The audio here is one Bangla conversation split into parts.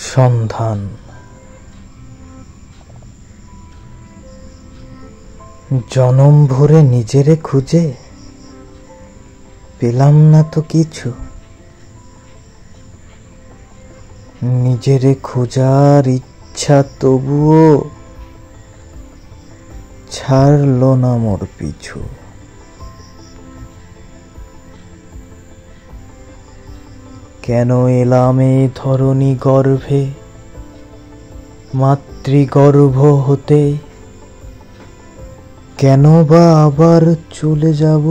সন্ধান। জনম ভরে নিজেরে খুঁজে পেলাম না তো কিছু। নিজেরে খোঁজার ইচ্ছা তবুও ছাড়ল না মোর পিছু। কেন এলাম এ ধরণী গর্ভে মাতৃগর্ভ হতে? কেন বা আবার চলে যাব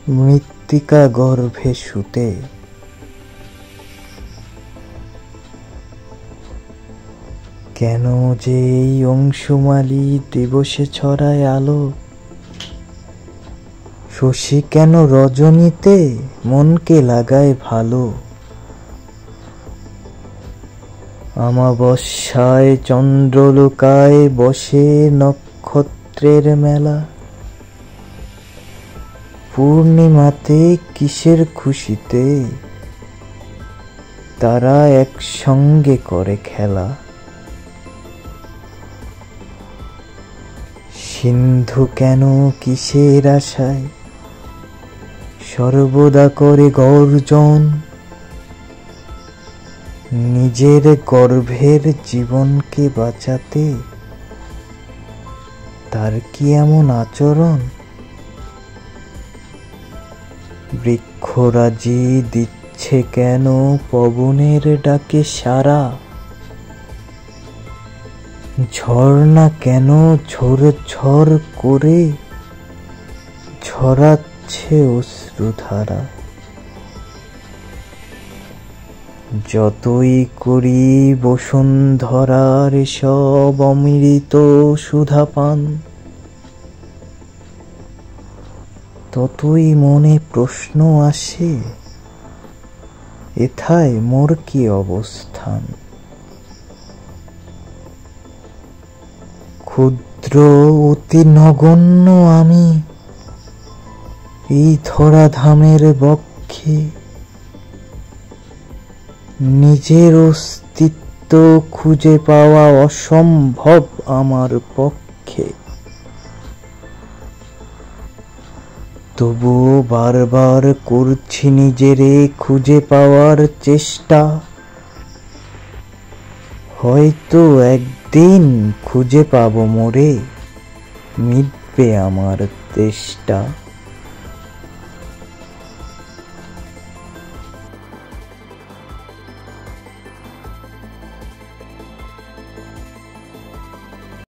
মৃত্তিকা গর্ভে শুতে? কেন যে এই অংশুমালী দিবসে ছড়ায় আলো? শশী কেন রজনীতে মনকে লাগায় ভালো? আমাবস্যায় চন্দ্রলোকায় বসে নক্ষত্রের মেলা। পূর্ণিমাতে কিসের খুশিতে তারা একসঙ্গে করে খেলা। সিন্ধু কেন কিসের আশায় সর্বদা করে গর্জন? নিজের গর্ভের জীবনকে বাঁচাতে তার কি এমন আচরণ? বৃক্ষরাজি দিচ্ছে কেন পবনের ডাকে সাড়া? ঝর্ণা কেন ঝরঝর করে ঝরাচ্ছে অশ্রুধারা? যতই করি বসুন্ধরার সব অমৃত সুধাপান, ততই মনে প্রশ্ন আসে, এথায় মোর কি অবস্থান? ক্ষুদ্র অতি নগণ্য আমি এই ধরাধামের বক্ষে। নিজের অস্তিত্ব খুঁজে পাওয়া অসম্ভব আমার পক্ষে। তবুও বারবার করছি নিজেরে খুঁজে পাওয়ার চেষ্টা। হয়তো একদিন খুঁজে পাবো মোরে, মিটবে আমার তেষ্টা।